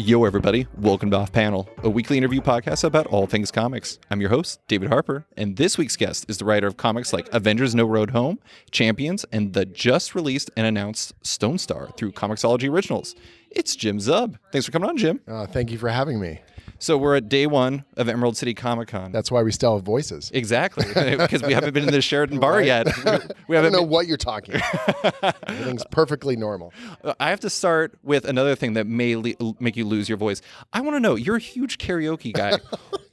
Yo, everybody. Welcome to Off Panel, a weekly interview podcast about all things comics. I'm your host, David Harper, and this week's guest is the writer of comics like Avengers No Road Home, Champions, and the just released and announced Stone Star through Comixology Originals. It's Jim Zub. Thanks for coming on, Jim. Thank you for having me. So we're at day one of Emerald City Comic Con. That's why we still have voices. Exactly, because we haven't been in the Sheraton bar Right? yet. We I haven't don't know what you're talking about. Everything's perfectly normal. I have to start with another thing that may make you lose your voice. I want to know, you're a huge karaoke guy.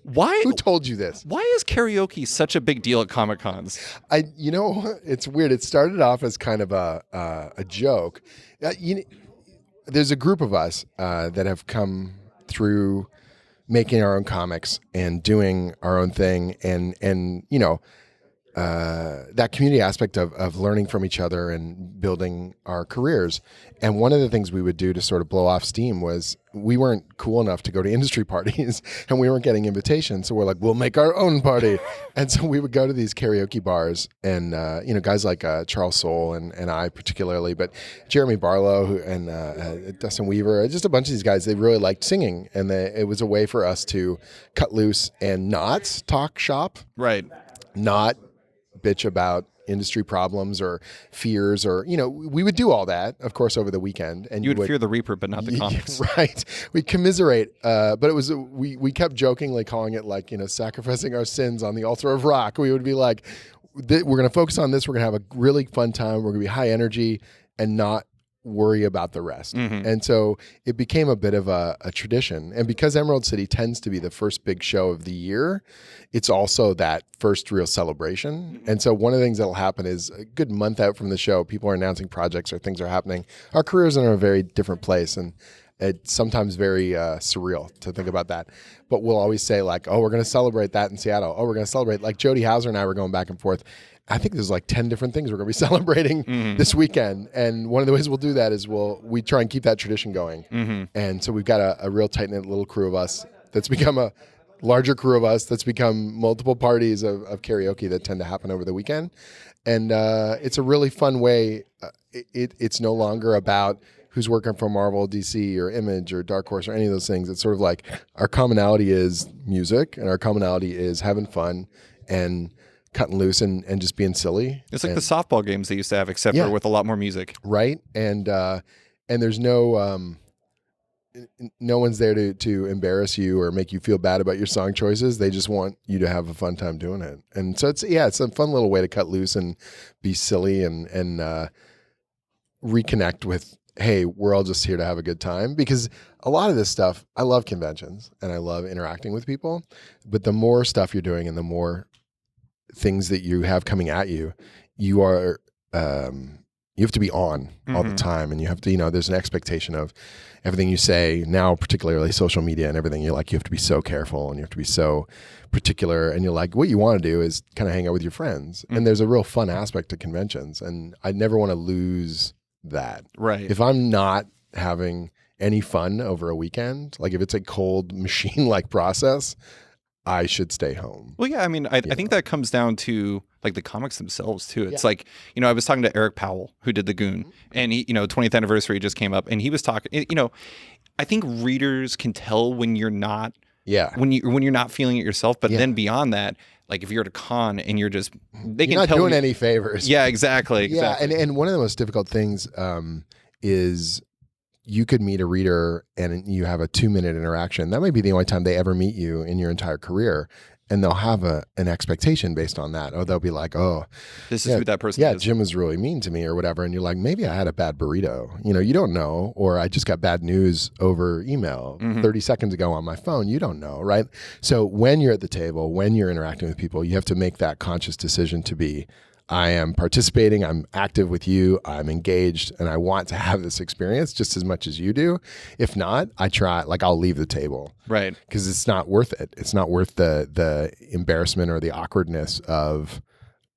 Why? Who told you this? Why is karaoke such a big deal at Comic Cons? It's weird. It started off as kind of a joke. There's a group of us that have come through making our own comics and doing our own thing, and that community aspect of learning from each other and building our careers. And one of the things we would do to sort of blow off steam was we weren't cool enough to go to industry parties and we weren't getting invitations. So we're like, we'll make our own party. And so we would go to these karaoke bars and, guys like Charles Soule and I particularly, but Jeremy Barlow and Dustin Weaver, just a bunch of these guys, they really liked singing. And it was a way for us to cut loose and not talk shop. Right. Not bitch about industry problems or fears, or we would do all that, of course, over the weekend. And you would fear the Reaper, but not the comics. Right. We commiserate, but it was we kept jokingly calling it like sacrificing our sins on the altar of rock. We would be like, we're going to focus on this. We're going to have a really fun time. We're going to be high energy and not worry about the rest. Mm-hmm. And so it became a bit of a tradition. And because Emerald City tends to be the first big show of the year, it's also that first real celebration. And so one of the things that'll happen is a good month out from the show, people are announcing projects or things are happening. Our careers are in a very different place, and it's sometimes very surreal to think about that. But we'll always say like, oh, we're going to celebrate that in Seattle. Oh, we're going to celebrate, like Jody Hauser and I were going back and forth. I think there's like 10 different things we're going to be celebrating this weekend. And one of the ways we'll do that is we try and keep that tradition going. Mm-hmm. And so we've got a real tight-knit little crew of us that's become a larger crew of us that's become multiple parties of karaoke that tend to happen over the weekend. And it's a really fun way. It's no longer about who's working for Marvel, DC, or Image, or Dark Horse, or any of those things. It's sort of like our commonality is music, and our commonality is having fun and cutting loose and just being silly. It's like the softball games they used to have, except for with a lot more music. Right. And there's no one's there to embarrass you or make you feel bad about your song choices. They just want you to have a fun time doing it. And so it's a fun little way to cut loose and be silly and reconnect with, hey, we're all just here to have a good time. Because a lot of this stuff, I love conventions and I love interacting with people, but the more stuff you're doing and the more things that you have coming at you, you are you have to be on all the time, and you have to there's an expectation of everything you say now, particularly social media and everything. You're like, you have to be so careful and you have to be so particular, and you're like, what you want to do is kind of hang out with your friends. And there's a real fun aspect to conventions, and I never want to lose that. Right. If I'm not having any fun over a weekend, like if it's a cold machine-like process, I should stay home. Well, yeah, I mean, I think that comes down to like the comics themselves too. It's like, I was talking to Eric Powell, who did The Goon, and he, 20th anniversary just came up, and he was talking, I think readers can tell when you're not, when you're not feeling it yourself, but then beyond that, like if you're at a con and you're just, you're not doing any favors. Yeah, exactly. Yeah, and one of the most difficult things is you could meet a reader and you have a 2-minute interaction. That might be the only time they ever meet you in your entire career. And they'll have an expectation based on that. Or they'll be like, oh, this is who that person is. Jim was really mean to me or whatever. And you're like, maybe I had a bad burrito. You don't know. Or I just got bad news over email 30 seconds ago on my phone. You don't know, right? So when you're at the table, when you're interacting with people, you have to make that conscious decision to be, I am participating, I'm active with you, I'm engaged, and I want to have this experience just as much as you do. If not, I'll leave the table. Right. Because it's not worth it. It's not worth the embarrassment or the awkwardness of,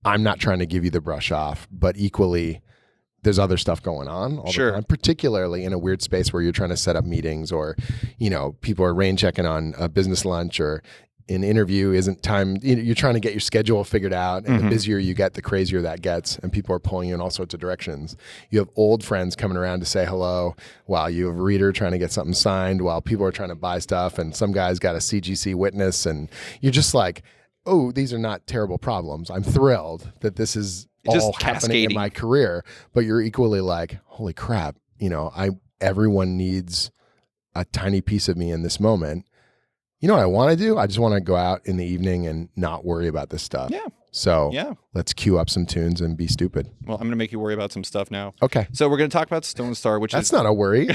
I'm not trying to give you the brush off, but equally, there's other stuff going on all the time, particularly in a weird space where you're trying to set up meetings or, people are rain checking on a business lunch or an interview isn't time. You're trying to get your schedule figured out, and the busier you get, the crazier that gets, and people are pulling you in all sorts of directions. You have old friends coming around to say hello, while you have a reader trying to get something signed, while people are trying to buy stuff, and some guy's got a CGC witness, and you're just like, oh, these are not terrible problems. I'm thrilled that this is all happening in my career, but you're equally like, holy crap, everyone needs a tiny piece of me in this moment. You know what I want to do? I just want to go out in the evening and not worry about this stuff. Yeah. So let's cue up some tunes and be stupid. Well, I'm going to make you worry about some stuff now. Okay. So we're going to talk about Stone Star, which That's not a worry.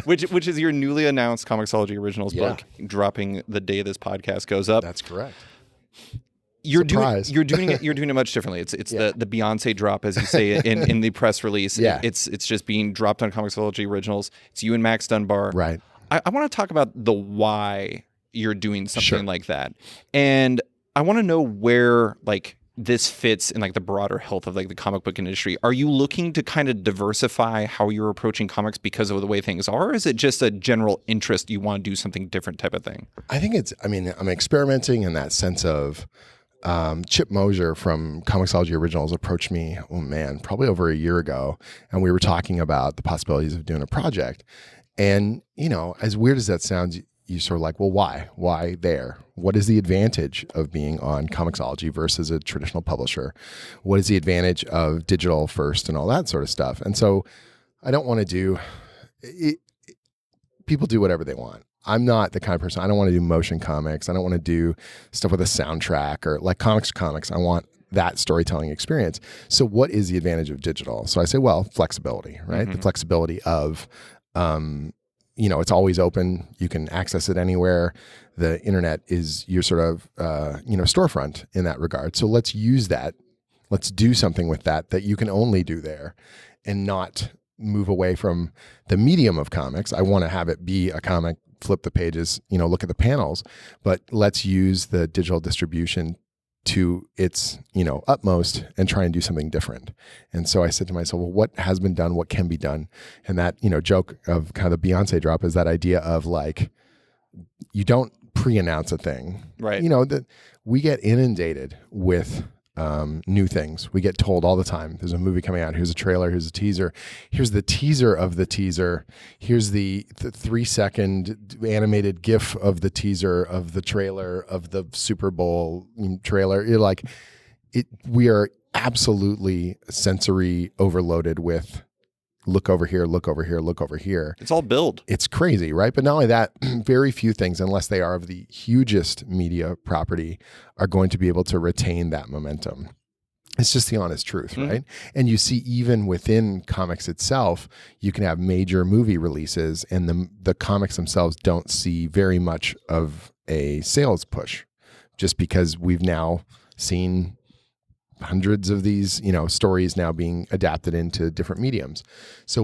which is your newly announced Comixology Originals book, dropping the day this podcast goes up. That's correct. You're doing it much differently. It's the Beyonce drop, as you say in the press release. Yeah. It's just being dropped on Comixology Originals. It's you and Max Dunbar. Right. I want to talk about the why you're doing something like that. And I want to know where this fits in the broader health of the comic book industry. Are you looking to kind of diversify how you're approaching comics because of the way things are? Or is it just a general interest, you want to do something different type of thing? I think I'm experimenting in that sense of Chip Mosier from Comixology Originals approached me, probably over a year ago. And we were talking about the possibilities of doing a project. And, as weird as that sounds, you sort of like, well, why? Why there? What is the advantage of being on Comixology versus a traditional publisher? What is the advantage of digital first and all that sort of stuff? And so I don't want to do it. People do whatever they want. I'm not the kind of person, I don't want to do motion comics. I don't want to do stuff with a soundtrack or comics. I want that storytelling experience. So what is the advantage of digital? So I say, well, flexibility, right? The flexibility of, it's always open. You can access it anywhere. The internet is your sort of, storefront in that regard. So let's use that. Let's do something with that you can only do there and not move away from the medium of comics. I want to have it be a comic, flip the pages, look at the panels, but let's use the digital distribution to its, utmost and try and do something different. And so I said to myself, well, what has been done? What can be done? And that, joke of kind of the Beyonce drop is that idea of you don't pre-announce a thing. Right. That we get inundated with new things. We get told all the time, there's a movie coming out, here's a trailer, here's a teaser, here's the teaser of the teaser, here's the 3-second animated GIF of the teaser of the trailer of the Super Bowl trailer. You're like, we are absolutely sensory overloaded with look over here, look over here, look over here. It's all build. It's crazy, right? But not only that, very few things, unless they are of the hugest media property, are going to be able to retain that momentum. It's just the honest truth, right? And you see, even within comics itself, you can have major movie releases, and the comics themselves don't see very much of a sales push, just because we've now seen hundreds of these, stories now being adapted into different mediums. So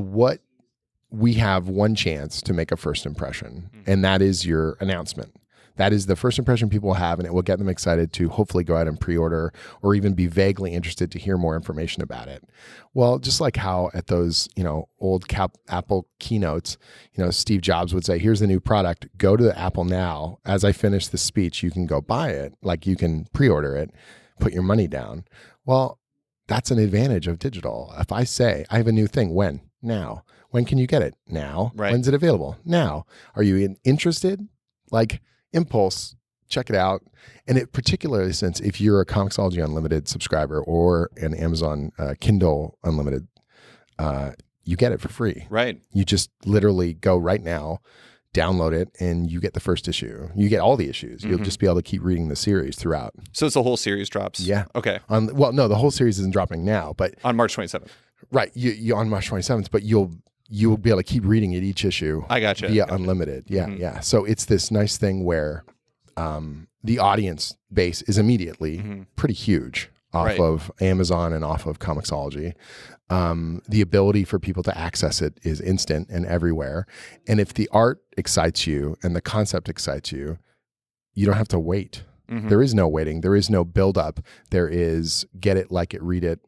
we have one chance to make a first impression, and that is your announcement. That is the first impression people have, and it will get them excited to hopefully go out and pre-order or even be vaguely interested to hear more information about it. Well, just like how at those, old Apple keynotes, Steve Jobs would say, here's the new product, go to the Apple now. As I finish the speech, you can go buy it. You can pre-order it, put your money down. Well, that's an advantage of digital. If I say, I have a new thing, when? Now. When can you get it? Now. Right. When's it available? Now. Are you interested? Impulse, check it out. And it particularly, since if you're a Comixology Unlimited subscriber or an Amazon Kindle Unlimited, you get it for free. Right. You just literally go right now, download it, and you get the first issue. You get all the issues. You'll just be able to keep reading the series throughout. So it's the whole series drops? Yeah. Okay. No, the whole series isn't dropping now, but on March 27th. Right. You on March 27th, but you'll be able to keep reading it each issue. I gotcha. Via Unlimited. Yeah. Yeah. So it's this nice thing where the audience base is immediately pretty huge off of Amazon and off of Comixology. The ability for people to access it is instant and everywhere. And if the art excites you and the concept excites you, you don't have to wait. There is no waiting. There is no build up. There is get it, like it, read it,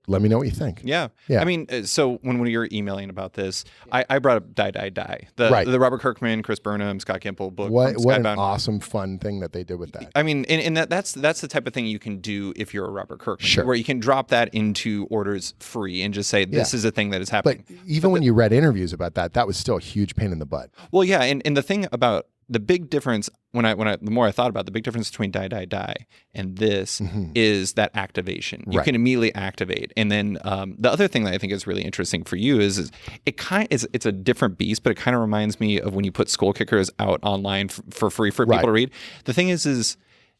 let me know what you think. Yeah. Yeah. I mean, so when we were emailing about this, I brought up Die, Die, Die. The Robert Kirkman, Chris Burnham, Scott Gimple book. What an Skybound. awesome, fun thing that they did with that. I mean, and that's the type of thing you can do if you're a Robert Kirkman, Sure. where you can drop that into orders free and just say, this is a thing that is happening. But even when you read interviews about that was still a huge pain in the butt. Well, yeah. And the thing about the big difference the more I thought about it, the big difference between Die, Die, Die and this is that activation. You can immediately activate. And then the other thing that I think is really interesting for you is it's a different beast, but it kind of reminds me of when you put Skull Kickers out online for free for people to read. The thing is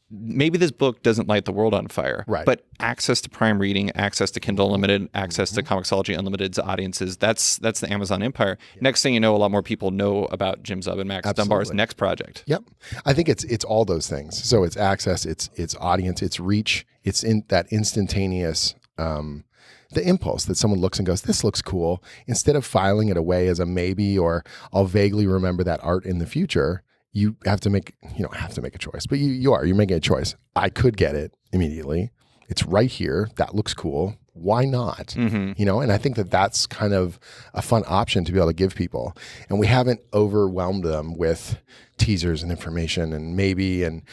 maybe this book doesn't light the world on fire, but access to Prime Reading, access to Kindle Unlimited, access to Comixology Unlimited's audiences, that's the Amazon empire. Next thing you know, a lot more people know about Jim Zub and Max Dunbar's next project. Yep. I think it's all those things. So it's access, it's audience, it's reach, it's in that instantaneous the impulse that someone looks and goes, this looks cool. Instead of filing it away as a maybe, or I'll vaguely remember that art in the future, you don't have to make a choice, but you're making a choice. I could get it immediately. It's right here. That looks cool. Why not? And I think that's kind of a fun option to be able to give people. And we haven't overwhelmed them with teasers and information and maybe, and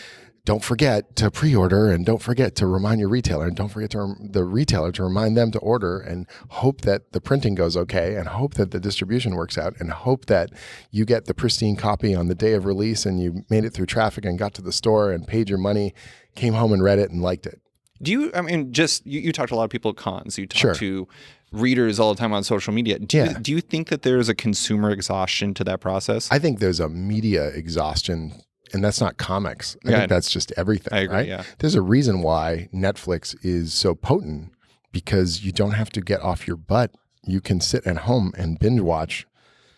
don't forget to pre-order, and don't forget to remind your retailer, and don't forget the retailer to remind them to order, and hope that the printing goes okay, and hope that the distribution works out, and hope that you get the pristine copy on the day of release and you made it through traffic and got to the store and paid your money, came home and read it and liked it. Do you, I mean, you talk to a lot of people at cons, you talk to readers all the time on social media. Do you think that there's a consumer exhaustion to that process? I think there's a media exhaustion. And that's not comics. I think that's just everything. I agree, right? There's a reason why Netflix is so potent, because you don't have to get off your butt. You can sit at home and binge watch.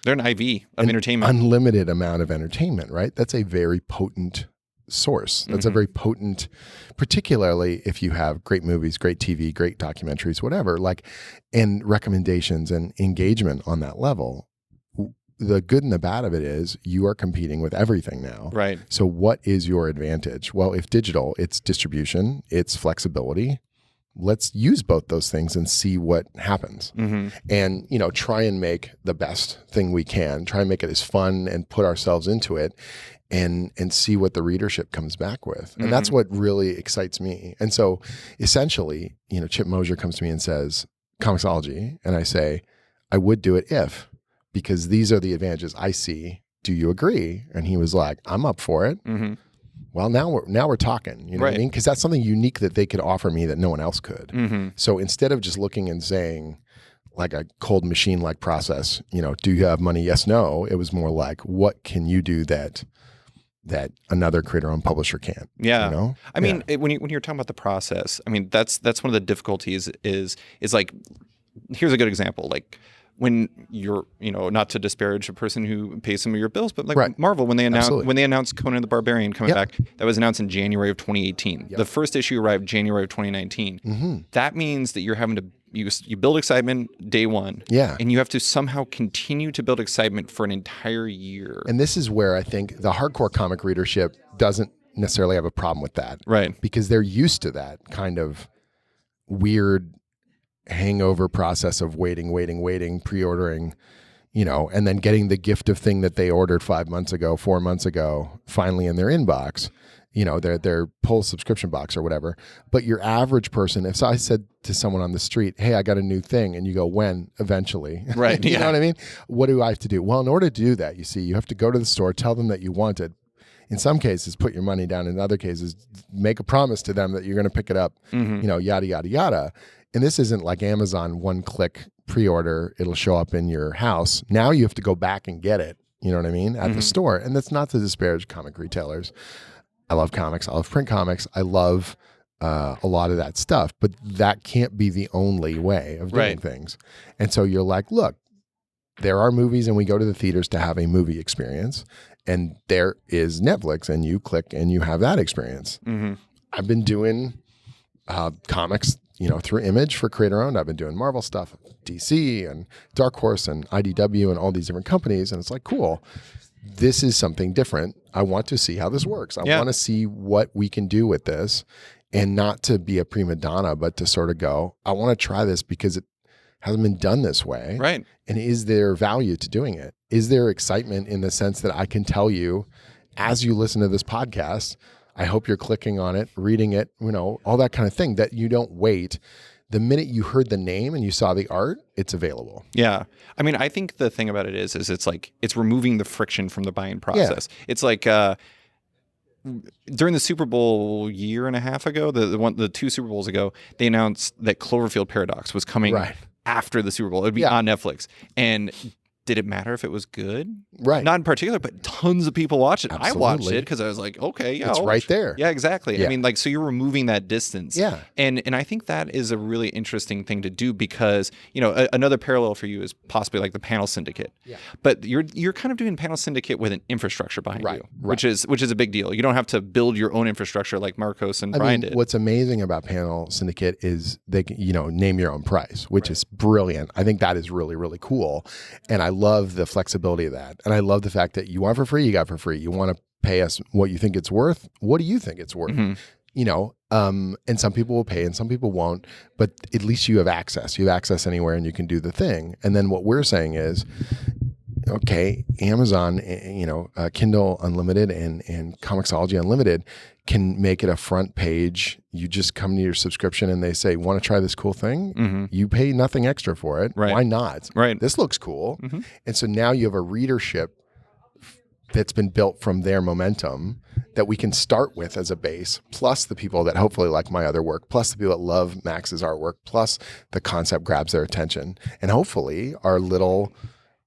They're an IV of entertainment. Unlimited amount of entertainment, right? That's a very potent source. That's a very potent, particularly if you have great movies, great TV, great documentaries, whatever, and recommendations and engagement on that level. The good and the bad of it is you are competing with everything now. Right. So what is your advantage? Well, if digital, it's distribution, it's flexibility. Let's use both those things and see what happens. And, try and make the best thing we can. Try and make it as fun and put ourselves into it and see what the readership comes back with. And that's what really excites me. And so essentially, Chip Mosier comes to me and says, Comixology. And I say, I would do it because these are the advantages I see. Do you agree? And he was like, I'm up for it. Well, now we're talking, you know what I mean? Because that's something unique that they could offer me that no one else could. So instead of just looking and saying, like a cold machine-like process, do you have money? Yes, no. It was more like, what can you do that another creator-owned publisher can't? Yeah. I mean, when you're talking about the process, I mean, that's one of the difficulties is like, here's a good example. Like, when you're, not to disparage a person who pays some of your bills, but Marvel, when they announced Conan the Barbarian coming back, that was announced in January of 2018. The first issue arrived January of 2019. That means that you're having to you build excitement day one, and you have to somehow continue to build excitement for an entire year. And this is where I think the hardcore comic readership doesn't necessarily have a problem with that, right? Because they're used to that kind of weird hangover process of waiting, pre-ordering, and then getting the gift of thing that they ordered 4 months ago, finally in their inbox, their pull subscription box or whatever. But your average person, if I said to someone on the street, hey, I got a new thing, and you go, when? Eventually. Right. You know what I mean? What do I have to do? Well, in order to do that, you have to go to the store, tell them that you want it. In some cases, put your money down. In other cases, make a promise to them that you're going to pick it up, yada, yada, yada. And this isn't like Amazon, one-click pre-order, it'll show up in your house. Now you have to go back and get it, you know what I mean, at the store. And that's not to disparage comic retailers. I love comics. I love print comics. I love a lot of that stuff. But that can't be the only way of doing things. And so you're like, look, there are movies and we go to the theaters to have a movie experience. And there is Netflix and you click and you have that experience. I've been doing comics through Image for creator-owned. I've been doing Marvel stuff, DC and Dark Horse and IDW and all these different companies. And it's like, cool, this is something different. I want to see how this works. I want to see what we can do with this. and not to be a prima donna, but to sort of go, I want to try this because it hasn't been done this way. Right. And is there value to doing it? Is there excitement in the sense that I can tell you as you listen to this podcast, I hope you're clicking on it, reading it, all that kind of thing, that you don't wait. The minute you heard the name and you saw the art, it's available. Yeah. I mean, I think the thing about it is it's like, it's removing the friction from the buying process. Yeah. It's like, during the Super Bowl year and a half ago, the 2 Super Bowls ago, they announced that Cloverfield Paradox was coming after the Super Bowl. It would be on Netflix. And did it matter if it was good? Right. Not in particular, but tons of people watched it. Absolutely. I watched it because I was like, okay, yeah. It's right there. Yeah, exactly. Yeah. I mean, like, so you're removing that distance. Yeah. And I think that is a really interesting thing to do because, another parallel for you is possibly like the panel syndicate. Yeah. But you're kind of doing panel syndicate with an infrastructure behind you, which is a big deal. You don't have to build your own infrastructure like Marcos and Brian did. What's amazing about panel syndicate is they can, name your own price, which is brilliant. I think that is really, really cool. And I love the flexibility of that. And I love the fact that you want for free, you got for free. You want to pay us what you think it's worth. What do you think it's worth? Mm-hmm. And some people will pay and some people won't, but at least you have access. You have access anywhere and you can do the thing. And then what we're saying is, okay, Amazon, Kindle Unlimited and Comixology Unlimited can make it a front page. You just come to your subscription and they say, want to try this cool thing? Mm-hmm. You pay nothing extra for it. Right. Why not? Right. This looks cool. Mm-hmm. And so now you have a readership that's been built from their momentum that we can start with as a base, plus the people that hopefully like my other work, plus the people that love Max's artwork, plus the concept grabs their attention. And hopefully our little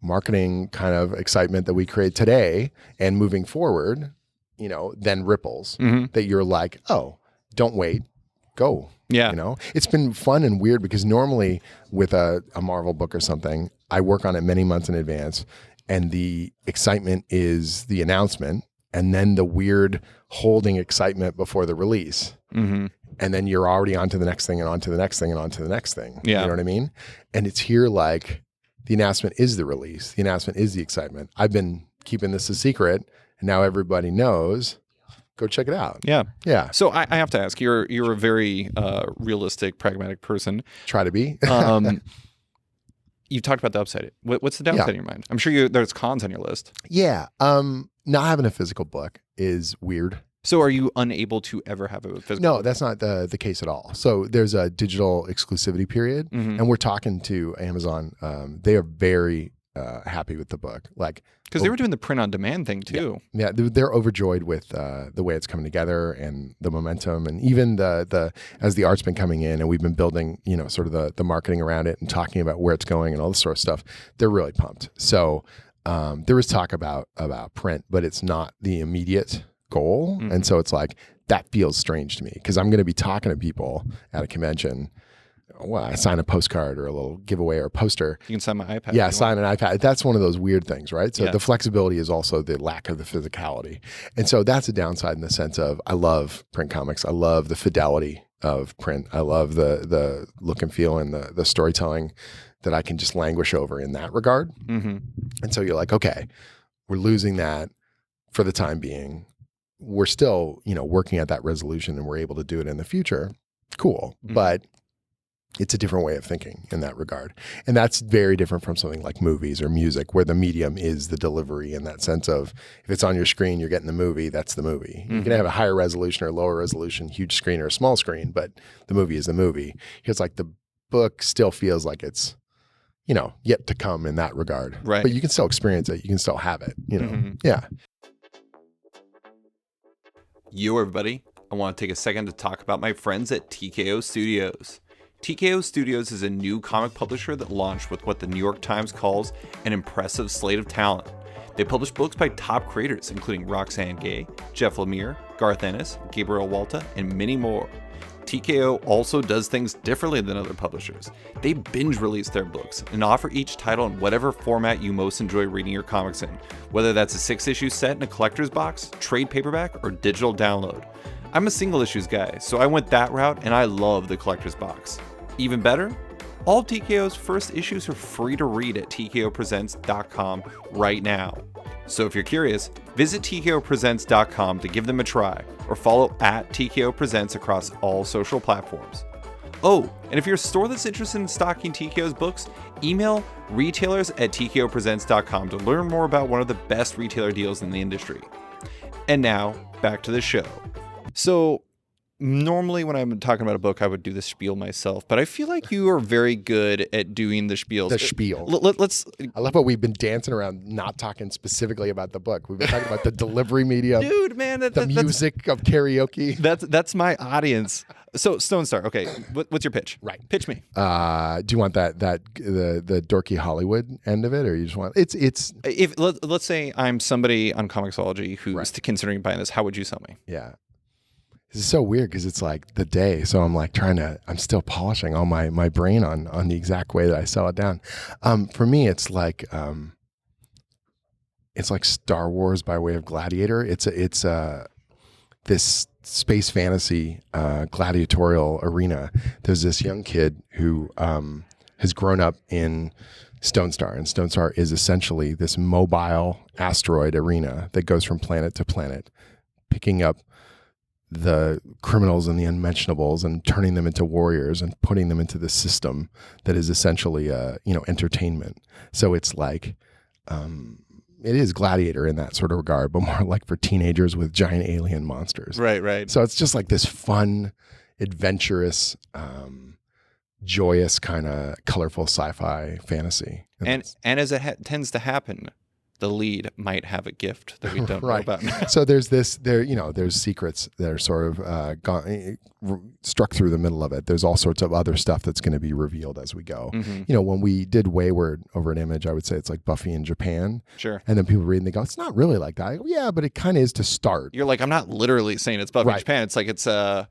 marketing kind of excitement that we create today and moving forward, then ripples that you're like, oh, don't wait, go. Yeah. It's been fun and weird because normally with a Marvel book or something, I work on it many months in advance and the excitement is the announcement and then the weird holding excitement before the release. Mm-hmm. And then you're already on to the next thing and on to the next thing and on to the next thing. Yeah. You know what I mean? And it's here like the announcement is the release. The announcement is the excitement. I've been keeping this a secret and now everybody knows. Go check it out. Yeah. Yeah. So I have to ask, you're a very realistic, pragmatic person. Try to be. You talked about the upside. What's the downside in your mind? I'm sure there's cons on your list. Yeah. Not having a physical book is weird. So are you unable to ever have a physical book? No, that's not the case at all. So there's a digital exclusivity period and we're talking to Amazon. They are very happy with the book. Because they were doing the print on demand thing too. Yeah, they're overjoyed with the way it's coming together and the momentum, and even the as the art's been coming in and we've been building, sort of the marketing around it and talking about where it's going and all this sort of stuff. They're really pumped. So there was talk about print, but it's not the immediate goal, and so it's like that feels strange to me because I'm going to be talking to people at a convention. Well, I sign a postcard or a little giveaway or a poster. You can sign my iPad. Yeah, sign an iPad. That's one of those weird things, right? So the flexibility is also the lack of the physicality. And so that's a downside in the sense of I love print comics. I love the fidelity of print. I love the look and feel and the storytelling that I can just languish over in that regard. Mm-hmm. And so you're like, okay, we're losing that for the time being. We're still, working at that resolution and we're able to do it in the future. Cool. Mm-hmm. But it's a different way of thinking in that regard. And that's very different from something like movies or music where the medium is the delivery in that sense of if it's on your screen, you're getting the movie, that's the movie. Mm-hmm. You can have a higher resolution or lower resolution, huge screen or a small screen, but the movie is the movie. It's like the book still feels like it's, yet to come in that regard. Right. But you can still experience it. You can still have it, Mm-hmm. Yeah. Yo, everybody. I want to take a second to talk about my friends at TKO Studios. TKO Studios is a new comic publisher that launched with what the New York Times calls an impressive slate of talent. They publish books by top creators, including Roxane Gay, Jeff Lemire, Garth Ennis, Gabriel Walta, and many more. TKO also does things differently than other publishers. They binge release their books and offer each title in whatever format you most enjoy reading your comics in, whether that's a 6-issue set in a collector's box, trade paperback, or digital download. I'm a single issues guy, so I went that route and I love the collector's box. Even better, all of TKO's first issues are free to read at tkopresents.com right now. So if you're curious, visit tkopresents.com to give them a try, or follow at TKO Presents across all social platforms. Oh, and if you're a store that's interested in stocking TKO's books, email retailers@tkopresents.com to learn more about one of the best retailer deals in the industry. And now, back to the show. So, normally when I'm talking about a book, I would do the spiel myself, but I feel like you are very good at doing the spiels. The spiel. Let's. I love how we've been dancing around, not talking specifically about the book. We've been talking about the delivery medium, dude, man, the music of karaoke. That's my audience. So Stone Star, okay, what's your pitch? Right, pitch me. Do you want the dorky Hollywood end of it, or you just want it's? If let's say I'm somebody on Comixology who's considering buying this, how would you sell me? Yeah. This is so weird because it's like the day. So I'm like I'm still polishing all my brain on the exact way that I sell it down. For me, it's like Star Wars by way of Gladiator. It's this space fantasy gladiatorial arena. There's this young kid who has grown up in Stone Star, and Stone Star is essentially this mobile asteroid arena that goes from planet to planet, picking up the criminals and the unmentionables and turning them into warriors and putting them into the system that is essentially entertainment. So it's like it is Gladiator in that sort of regard, but more like for teenagers with giant alien monsters. Right. So it's just like this fun, adventurous, joyous kind of colorful sci-fi fantasy. And as it tends to happen, the lead might have a gift that we don't know about. So there's there's secrets that are sort of struck through the middle of it. There's all sorts of other stuff that's going to be revealed as we go. Mm-hmm. When we did Wayward over at Image, I would say it's like Buffy in Japan. Sure. And then people read and they go, it's not really like that. I go, yeah, but it kind of is to start. You're like, I'm not literally saying it's Buffy in Japan. It's like it's a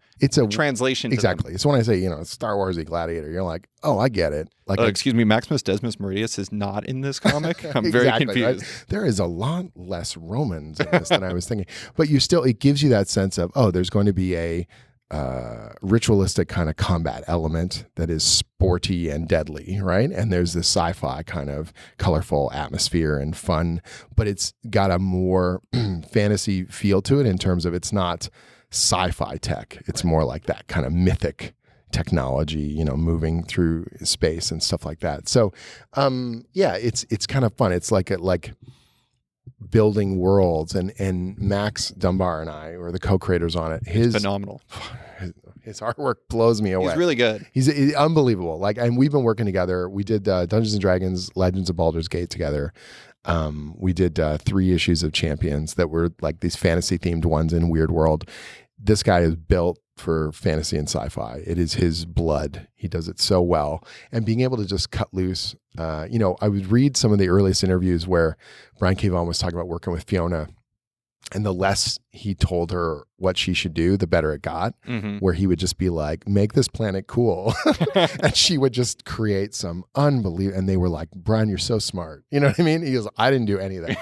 translation. Exactly. So when I say, it's Star Wars-y Gladiator, you're like, oh, I get it. Like, excuse me, Maximus Decimus Meridius is not in this comic. I'm very confused. Right? There is a lot less Romans in this than I was thinking. But it gives you that sense of, there's going to be a ritualistic kind of combat element that is sporty and deadly, right? And there's this sci-fi kind of colorful atmosphere and fun, but it's got a more fantasy feel to it in terms of it's not sci-fi tech. It's more like that kind of mythic technology, moving through space and stuff like that. So, it's kind of fun. It's like building worlds, and Max Dunbar and I were the co-creators on it. His phenomenal. His artwork blows me away. He's really good. He's unbelievable. And we've been working together. We did Dungeons and Dragons, Legends of Baldur's Gate together. We did 3 issues of Champions that were like these fantasy themed ones in Weird World. This guy is built for fantasy and sci-fi. It is his blood. He does it so well. And being able to just cut loose, I would read some of the earliest interviews where Brian K. Vaughan was talking about working with Fiona, and the less he told her what she should do, the better it got, where he would just be like, make this planet cool. And she would just create some unbelievable, and they were like, Brian, you're so smart. You know what I mean? He goes, I didn't do anything.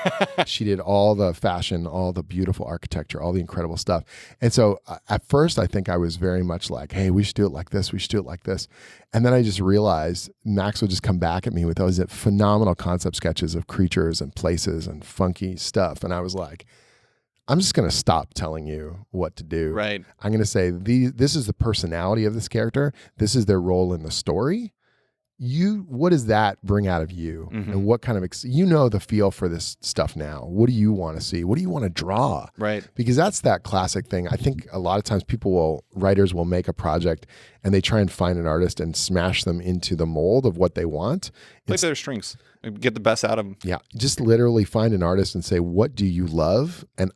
She did all the fashion, all the beautiful architecture, all the incredible stuff. And so at first, I think I was very much like, hey, we should do it like this. We should do it like this. And then I just realized Max would just come back at me with those phenomenal concept sketches of creatures and places and funky stuff. And I was like, I'm just going to stop telling you what to do. Right. I'm going to say, this is the personality of this character. This is their role in the story. What does that bring out of you? And what kind of, the feel for this stuff now. What do you want to see? What do you want to draw? Right. Because that's that classic thing. I think a lot of times writers will make a project and they try and find an artist and smash them into the mold of what they want. Play their strengths. Get the best out of them. Yeah. Just literally find an artist and say, what do you love? And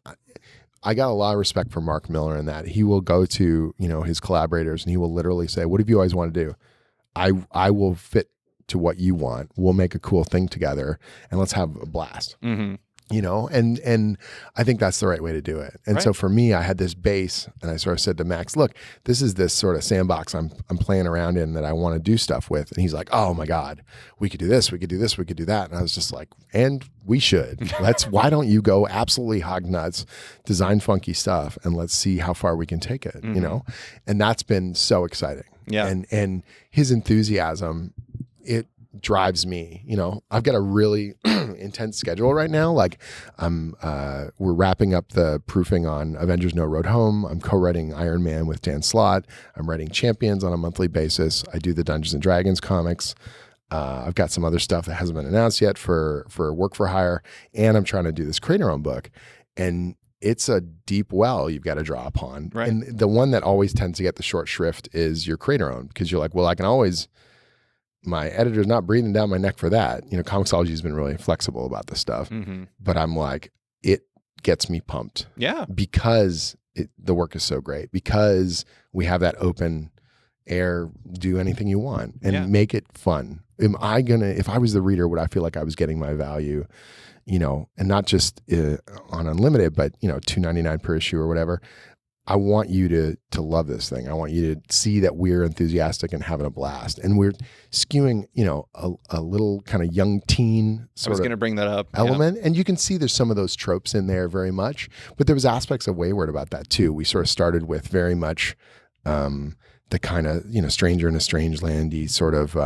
I got a lot of respect for Mark Miller in that. He will go to, his collaborators and he will literally say, what have you always wanted to do? I will fit to what you want. We'll make a cool thing together and let's have a blast. And I think that's the right way to do it. And so for me, I had this base and I sort of said to Max, look, this is this sort of sandbox I'm playing around in that I want to do stuff with. And he's like, oh my God, we could do this, we could do this, we could do that. And I was just like, and we should. Why don't you go absolutely hog nuts, design funky stuff, and let's see how far we can take it, And that's been so exciting. Yeah. And his enthusiasm, drives me. I've got a really intense schedule right now. Like we're wrapping up the proofing on Avengers No Road Home. I'm co-writing Iron Man with Dan Slott. I'm writing Champions on a monthly basis. I do the Dungeons and Dragons comics. I've got some other stuff that hasn't been announced yet for work for hire. And I'm trying to do this Create Your Own book. And it's a deep well you've got to draw upon. Right. And the one that always tends to get the short shrift is your Create Your Own, because you're like, well, I can always, my editor's not breathing down my neck for that. Comixology has been really flexible about this stuff. Mm-hmm. But I'm like, it gets me pumped. Yeah. Because the work is so great, because we have that open air, do anything you want and make it fun. If I was the reader, would I feel like I was getting my value, and not just on Unlimited, but, $2.99 per issue or whatever. I want you to love this thing. I want you to see that we're enthusiastic and having a blast. And we're skewing, a little kind of young teen I was going to bring that up element. Yeah. And you can see there's some of those tropes in there very much, but there was aspects of Wayward about that too. We sort of started with very much the kind of, stranger in a strange landy sort of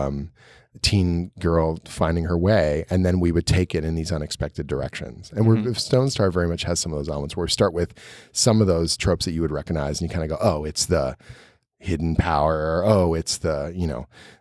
teen girl finding her way, and then we would take it in these unexpected directions. And Stone Star very much has some of those elements where we start with some of those tropes that you would recognize, and you kind of go, oh, it's the hidden power, or oh, it's the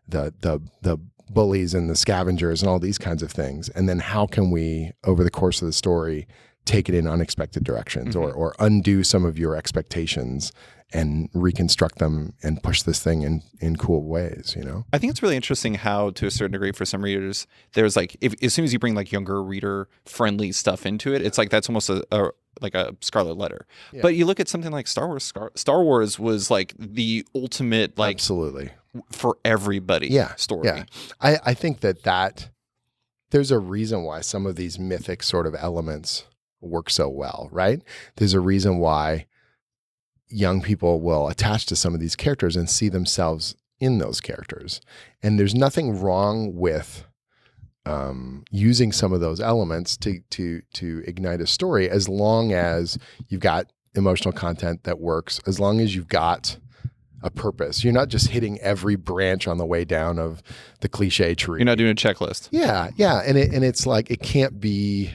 the bullies and the scavengers and all these kinds of things. And then how can we, over the course of the story, take it in unexpected directions, or undo some of your expectations and reconstruct them and push this thing in cool ways, I think it's really interesting how, to a certain degree, for some readers, there's like, as soon as you bring like younger reader friendly stuff into it, it's like that's almost like a scarlet letter. Yeah. But you look at something like Star Wars. Star Wars was like the ultimate, like, absolutely for everybody story. Yeah. I think that there's a reason why some of these mythic sort of elements work so well, right? There's a reason why young people will attach to some of these characters and see themselves in those characters. And there's nothing wrong with using some of those elements to ignite a story, as long as you've got emotional content that works, as long as you've got a purpose. You're not just hitting every branch on the way down of the cliche tree. You're not doing a checklist. Yeah. And it's like, it can't be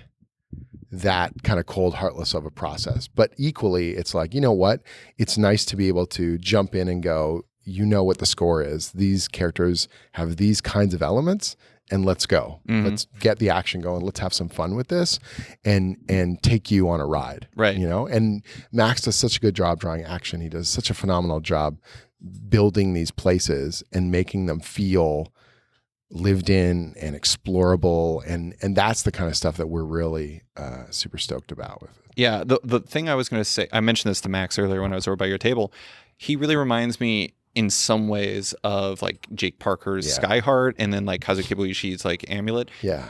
that kind of cold, heartless of a process. But equally, it's like, you know what? It's nice to be able to jump in and go, what the score is. These characters have these kinds of elements, and let's go. Let's get the action going. Let's have some fun with this and take you on a ride. Right. And Max does such a good job drawing action. He does such a phenomenal job building these places and making them feel lived in and explorable, and that's the kind of stuff that we're really super stoked about with it. Yeah, the thing I was going to say, I mentioned this to Max earlier when I was over by your table. He really reminds me in some ways of like Jake Parker's Skyheart, and then like Kazuki Kibuishi's like Amulet. Yeah.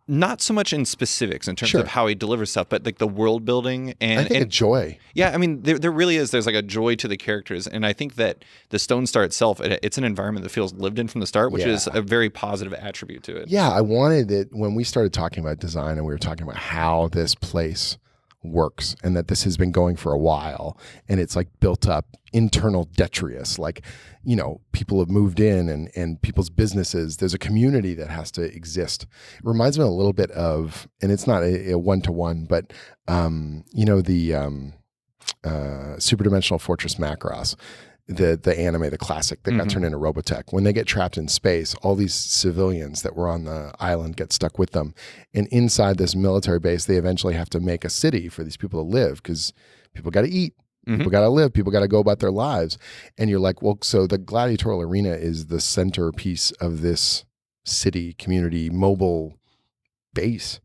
Not so much in specifics in terms of how he delivers stuff, but like the world building and I think a joy. Yeah, I mean, there really is. There's like a joy to the characters, and I think that the Stone Star itself, it's an environment that feels lived in from the start, which is a very positive attribute to it. Yeah, I wanted it when we started talking about design, and we were talking about how this place works, and that this has been going for a while, and it's like built up internal detritus, like people have moved in and people's businesses, there's a community that has to exist. It reminds me a little bit of, and it's not a one-to-one, but the Super Dimensional Fortress Macross, the anime, the classic that got turned into Robotech. When they get trapped in space, all these civilians that were on the island get stuck with them. And inside this military base, they eventually have to make a city for these people to live, because people got to eat. People got to live. People got to go about their lives. And you're like, well, so the gladiatorial arena is the centerpiece of this city, community, mobile base.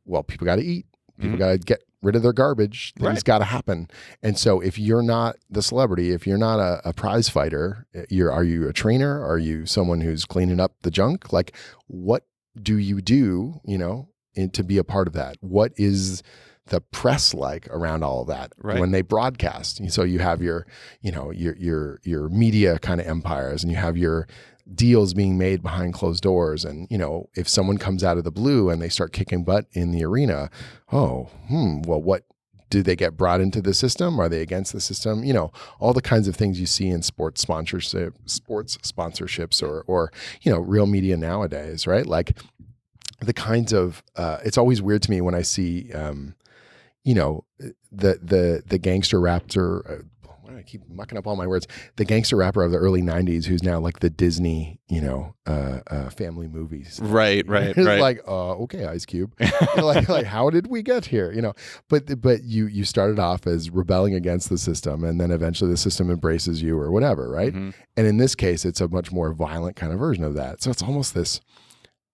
Well, people got to eat. People got to get rid of their garbage. Things got to happen. And so if you're not the celebrity, if you're not a prize fighter, are you a trainer? Are you someone who's cleaning up the junk? Like, what do you do, to be a part of that? What is the press like around all of that when they broadcast? And so you have your media kind of empires, and you have your deals being made behind closed doors. And, if someone comes out of the blue and they start kicking butt in the arena, well, what Do they get brought into the system? Are they against the system? You know, all the kinds of things you see in sports sponsorships or, you know, real media nowadays, right? Like the kinds of, it's always weird to me when I see, you know, the gangster rapper, why do I keep mucking up all my words? The gangster rapper of the early 90s who's now like the Disney, you know, family movies. Right. It's like, okay, Ice Cube. You know, like how did we get here? You know, but you started off as rebelling against the system, and then eventually the system embraces you or whatever, right? Mm-hmm. And in this case, it's a much more violent kind of version of that. So it's almost this,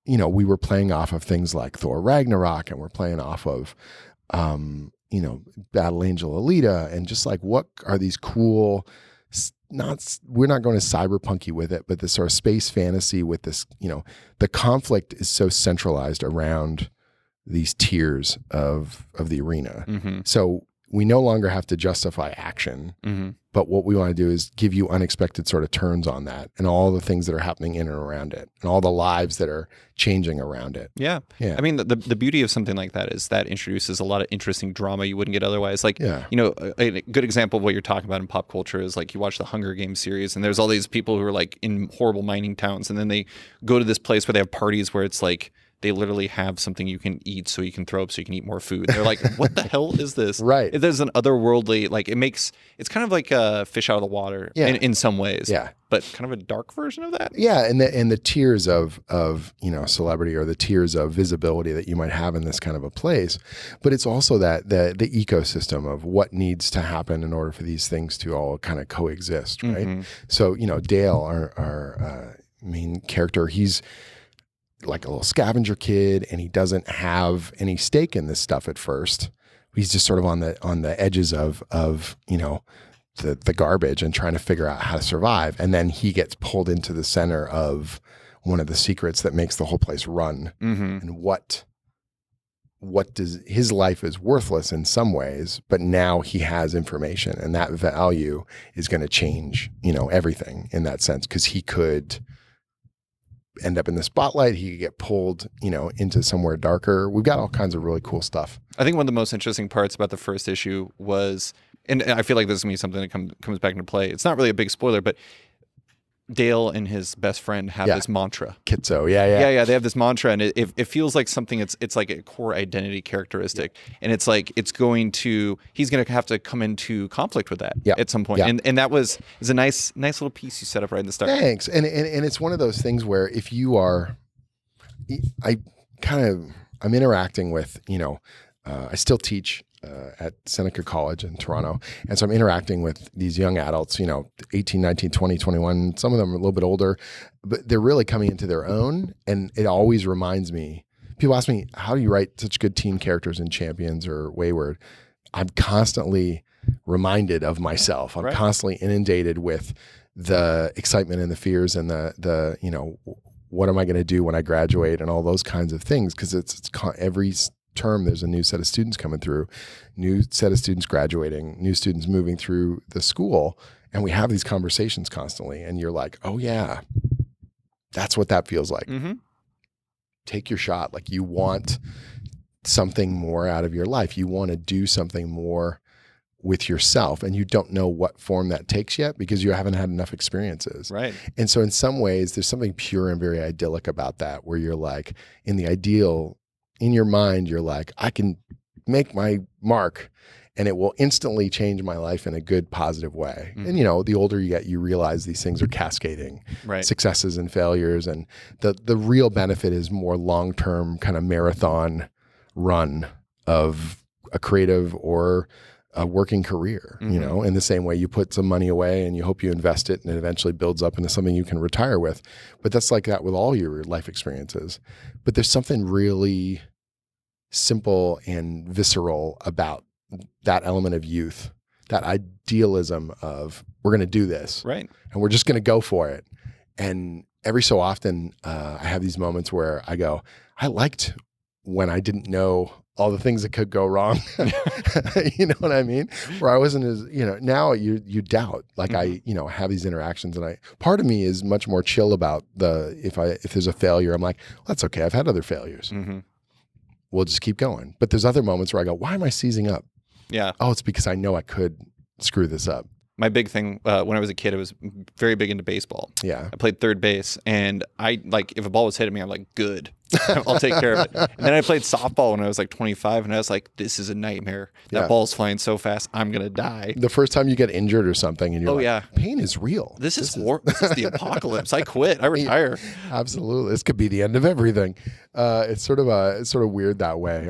you know, we were playing off of things like Thor Ragnarok, and we're playing off of, you know, Battle Angel Alita, and just like, what are these cool, we're not going to cyberpunky with it, but this sort of space fantasy with this, you know, the conflict is so centralized around these tiers of the arena. Mm-hmm. So we no longer have to justify action, Mm-hmm. but what we want to do is give you unexpected sort of turns on that, and all the things that are happening in and around it, and all the lives that are changing around it. Yeah. I mean, the beauty of something like that is that introduces a lot of interesting drama you wouldn't get otherwise. Like, you know, a good example of what you're talking about in pop culture is like you watch the Hunger Games series, and there's all these people who are like in horrible mining towns, and then they go to this place where they have parties where it's like they literally have something you can eat so you can throw up so you can eat more food. They're like, what the hell is this? Right. There's an otherworldly, like it's kind of like a fish out of the water in some ways. Yeah. But kind of a dark version of that. Yeah. And the tiers of, you know, celebrity, or the tiers of visibility that you might have in this kind of a place. But it's also that the ecosystem of what needs to happen in order for these things to all kind of coexist. Right. Mm-hmm. So, you know, Dale, our main character, he's like a little scavenger kid, and he doesn't have any stake in this stuff at first. He's just sort of on the edges of, you know, the garbage and trying to figure out how to survive. And then he gets pulled into the center of one of the secrets that makes the whole place run. Mm-hmm. And what does his life is worthless in some ways, but now he has information, and that value is going to change, you know, everything in that sense. 'Cause he could end up in the spotlight. He could get pulled, you know, into somewhere darker. We've got all kinds of really cool stuff. I think one of the most interesting parts about the first issue was, and I feel like this is going to be something that comes back into play. It's not really a big spoiler, but Dale and his best friend have this mantra. Kitso, yeah. They have this mantra, and it feels like something. It's like a core identity characteristic, and it's like he's going to have to come into conflict with that at some point. And that is a nice little piece you set up right in the start. Thanks. And it's one of those things where if you are, I'm interacting with, you know, I still teach at Seneca College in Toronto. And so I'm interacting with these young adults, you know, 18, 19, 20, 21, some of them are a little bit older, but they're really coming into their own. And it always reminds me, people ask me, how do you write such good teen characters in Champions or Wayward? I'm constantly reminded of myself. I'm constantly inundated with the excitement and the fears and the you know, what am I going to do when I graduate and all those kinds of things? Because it's every term there's a new set of students coming through, new set of students graduating, new students moving through the school, and we have these conversations constantly, and you're like, oh yeah, that's what that feels like. Mm-hmm. Take your shot. Like, you want something more out of your life, you want to do something more with yourself, and you don't know what form that takes yet because you haven't had enough experiences. Right. And so in some ways there's something pure and very idyllic about that, where you're like, in the ideal, in your mind, you're like, I can make my mark and it will instantly change my life in a good, positive way. Mm-hmm. And, you know, the older you get, you realize these things are cascading, successes and failures. And the real benefit is more long-term kind of marathon run of a creative or a working career, you know, in the same way you put some money away and you hope you invest it and it eventually builds up into something you can retire with. But that's like that with all your life experiences. But there's something really simple and visceral about that element of youth, that idealism of, we're going to do this. Right. And we're just going to go for it. And every so often I have these moments where I go, I liked when I didn't know all the things that could go wrong. You know what I mean? Where I wasn't as, you know, now you doubt, like I, you know, have these interactions, and part of me is much more chill about if there's a failure, I'm like, well, that's okay. I've had other failures. We'll just keep going. But there's other moments where I go, why am I seizing up? Yeah. Oh, it's because I know I could screw this up. My big thing when I was a kid, I was very big into baseball. Yeah. I played third base, and I like if a ball was hitting me, I'm like, good, I'll take care of it. And then I played softball when I was like 25, and I was like, this is a nightmare. That ball's flying so fast, I'm gonna die. The first time you get injured or something, and you're pain is real. This is the apocalypse. I quit. I retire. Absolutely, this could be the end of everything. It's sort of weird that way.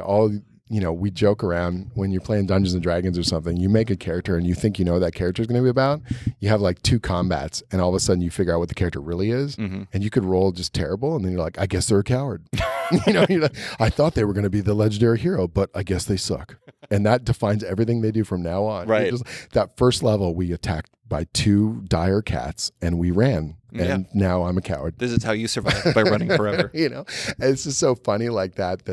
We joke around when you're playing Dungeons and Dragons or something. You make a character and you think you know what that character is going to be about. You have like 2 combats, and all of a sudden you figure out what the character really is, and you could roll just terrible, and then you're like, I guess they're a coward. You're like, I thought they were going to be the legendary hero, but I guess they suck. And that defines everything they do from now on. Right. That first level, we attacked by 2 dire cats, and we ran. And now I'm a coward. This is how you survive, by running forever. It's just so funny like that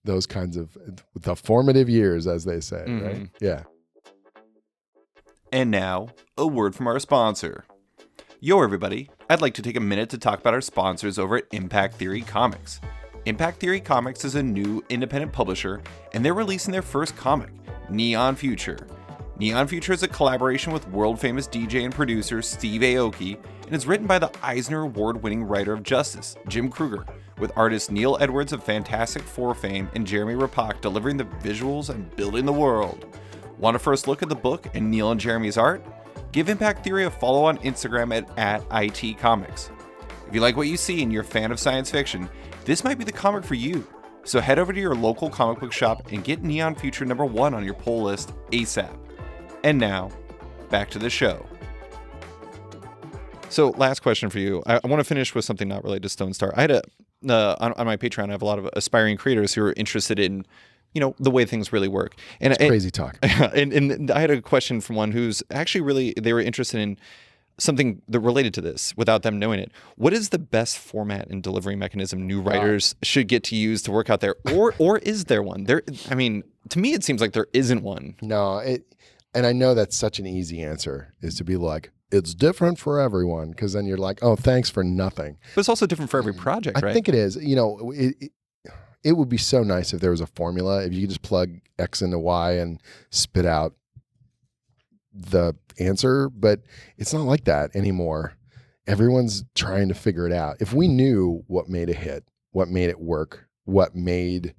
those kinds of the formative years, as they say, right? Yeah. And now, a word from our sponsor. Yo, everybody. I'd like to take a minute to talk about our sponsors over at Impact Theory Comics. Impact Theory Comics is a new independent publisher, and they're releasing their first comic, Neon Future. Neon Future is a collaboration with world-famous DJ and producer Steve Aoki, and is written by the Eisner Award-winning writer of Justice, Jim Kruger, with artists Neil Edwards of Fantastic Four fame and Jeremy Rappak delivering the visuals and building the world. Want a first look at the book and Neil and Jeremy's art? Give Impact Theory a follow on Instagram at @ITComics. If you like what you see and you're a fan of science fiction, this might be the comic for you. So head over to your local comic book shop and get Neon Future #1 on your pull list ASAP. And now, back to the show. So, last question for you. I want to finish with something not related to Stone Star. I had on my Patreon, I have a lot of aspiring creators who are interested in, the way things really work. And it's crazy talk. And I had a question from one who's actually they were interested in something that related to this without them knowing it. What is the best format and delivery mechanism new writers should get to use to work out there? Or is there one? To me, it seems like there isn't one. No, and I know that's such an easy answer, is to be like, it's different for everyone, because then you're like, oh, thanks for nothing. But it's also different for every project, right? I think it is. It would be so nice if there was a formula, if you could just plug X into Y and spit out the answer, but it's not like that anymore. Everyone's trying to figure it out. If we knew what made a hit, what made it work, what made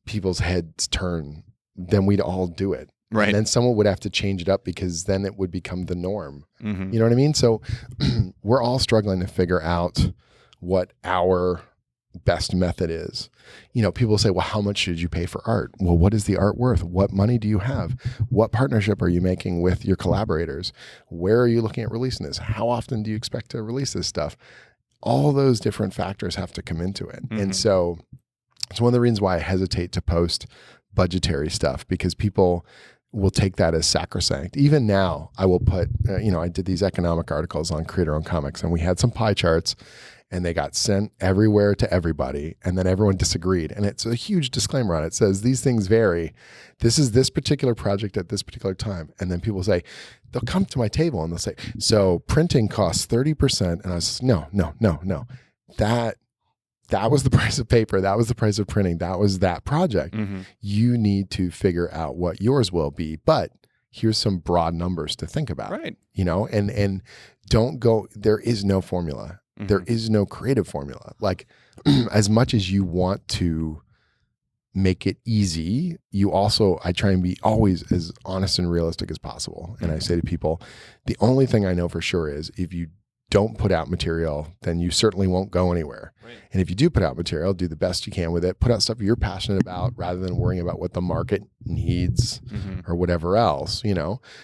people's heads turn, then we'd all do it. Right. And then someone would have to change it up, because then it would become the norm. Mm-hmm. You know what I mean? So we're all struggling to figure out what our best method is. People say, well, how much should you pay for art? Well, what is the art worth? What money do you have? What partnership are you making with your collaborators? Where are you looking at releasing this? How often do you expect to release this stuff? All those different factors have to come into it. Mm-hmm. And so it's one of the reasons why I hesitate to post budgetary stuff, because people will take that as sacrosanct. Even now, I will put, I did these economic articles on creator-owned comics, and we had some pie charts, and they got sent everywhere to everybody, and then everyone disagreed. And it's a huge disclaimer on it. It says, these things vary. This is this particular project at this particular time. And then people say, they'll come to my table and they'll say, so printing costs 30%. And I was, no. That was the price of paper. That was the price of printing. That was that project. Mm-hmm. You need to figure out what yours will be. But here's some broad numbers to think about. Right. And don't go, there is no formula. Mm-hmm. There is no creative formula. Like, as much as you want to make it easy, I try and be always as honest and realistic as possible. And I say to people, the only thing I know for sure is if you don't put out material, then you certainly won't go anywhere. Right. And if you do put out material, do the best you can with it. Put out stuff you're passionate about rather than worrying about what the market needs or whatever else.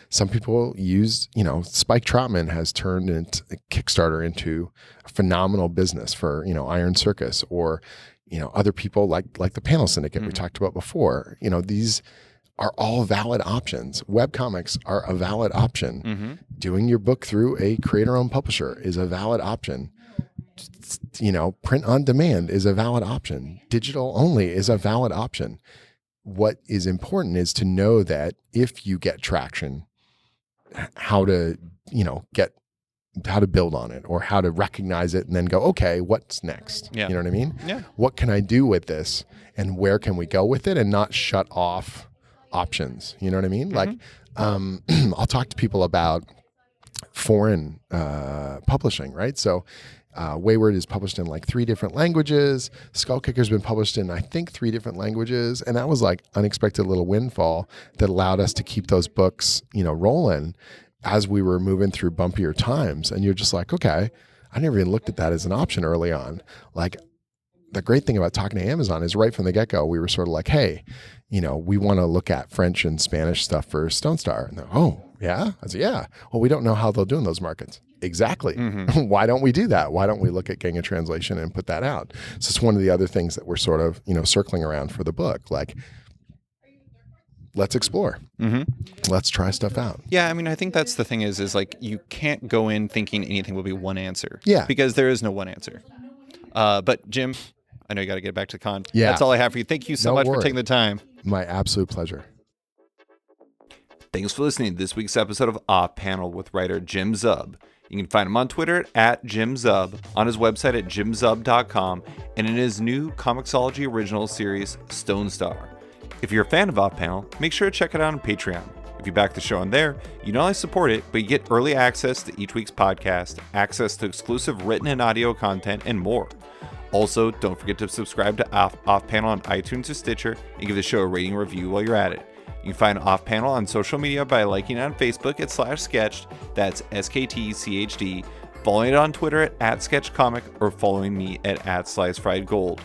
Some people use, Spike Trotman has turned Kickstarter into a phenomenal business for, Iron Circus, or, other people like the Panel Syndicate we talked about before. These are all valid options. Webcomics are a valid option. Mm-hmm. Doing your book through a creator-owned publisher is a valid option. Print on demand is a valid option. Digital only is a valid option. What is important is to know that if you get traction, how to build on it, or how to recognize it and then go, okay, what's next? Yeah. You know what I mean? Yeah. What can I do with this, and where can we go with it, and not shut off options. You know what I mean? Like, I'll talk to people about foreign publishing, right? So Wayward is published in like 3 different languages. Skull Kicker's been published in, I think, 3 different languages. And that was like unexpected little windfall that allowed us to keep those books, rolling as we were moving through bumpier times. And you're just like, okay, I never even looked at that as an option early on. Like, the great thing about talking to Amazon is right from the get-go, we were sort of like, hey, we want to look at French and Spanish stuff for Stone Star. And they're, oh, yeah? I said, yeah. Well, we don't know how they'll do in those markets. Exactly. Why don't we do that? Why don't we look at getting a translation and put that out? So it's one of the other things that we're sort of, circling around for the book. Like, let's explore. Let's try stuff out. Yeah, I mean, I think that's the thing is like you can't go in thinking anything will be one answer. Yeah. Because there is no one answer. But Jim, I know you got to get back to con. Yeah. That's all I have for you. Thank you so much for taking the time. My absolute pleasure. Thanks for listening to this week's episode of Off Panel with writer Jim Zub. You can find him on Twitter at Jim Zub, on his website at jimzub.com, and in his new Comixology original series, Stone Star. If you're a fan of Off Panel, make sure to check it out on Patreon. If you back the show on there, you not only support it, but you get early access to each week's podcast, access to exclusive written and audio content, and more. Also, don't forget to subscribe to Off Panel on iTunes or Stitcher and give the show a rating and review while you're at it. You can find Off Panel on social media by liking it on Facebook at /sketched, that's SKTCHD, following it on Twitter at @sketchcomic, or following me at @slicefriedgold.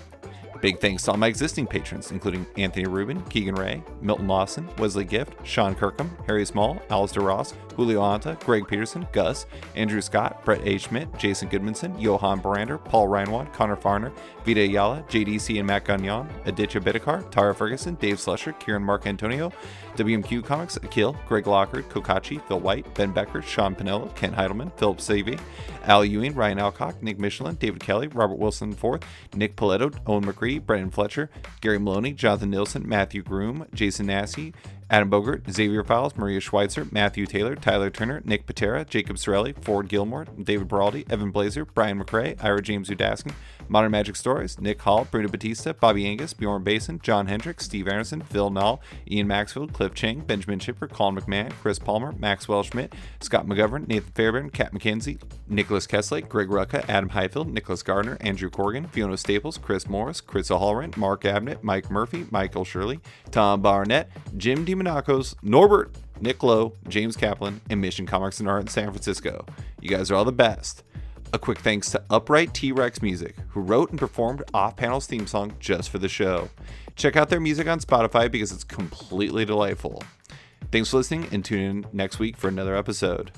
Big thanks to all my existing patrons, including Anthony Rubin, Keegan Ray, Milton Lawson, Wesley Gift, Sean Kirkham, Harry Small, Alistair Ross, Julio Anta, Greg Peterson, Gus, Andrew Scott, Brett A. Schmidt, Jason Goodmanson, Johan Brander, Paul Reinwald, Connor Farner, Vita Ayala, JDC and Matt Gagnon, Aditya Bidikar, Tara Ferguson, Dave Slusher, Kieran Mark Antonio, WMQ Comics, Akil, Greg Lockard, Kokachi, Phil White, Ben Becker, Sean Pinello, Ken Heidelman, Philip Savy, Al Ewing, Ryan Alcock, Nick Michelin, David Kelly, Robert Wilson IV, Nick Paletto, Owen McCree, Brendan Fletcher, Gary Maloney, Jonathan Nilsson, Matthew Groom, Jason Nassie, Adam Bogert, Xavier Files, Maria Schweitzer, Matthew Taylor, Tyler Turner, Nick Patera, Jacob Sorelli, Ford Gilmore, David Baraldi, Evan Blazer, Brian McRae, Ira James Udaskin, Modern Magic Stories, Nick Hall, Bruno Batista, Bobby Angus, Bjorn Basin, John Hendricks, Steve Anderson, Phil Null, Ian Maxfield, Cliff Chang, Benjamin Chipper, Colin McMahon, Chris Palmer, Maxwell Schmidt, Scott McGovern, Nathan Fairbairn, Kat McKenzie, Nicholas Kesslake, Greg Rucka, Adam Highfield, Nicholas Gardner, Andrew Corrigan, Fiona Staples, Chris Morris, Chris O'Halloran, Mark Abnett, Mike Murphy, Michael Shirley, Tom Barnett, Jim DiMonacos, Norbert, Nick Lowe, James Kaplan, and Mission Comics and Art in San Francisco. You guys are all the best. A quick thanks to Upright T-Rex Music, who wrote and performed Off Panel's theme song just for the show. Check out their music on Spotify because it's completely delightful. Thanks for listening, and tune in next week for another episode.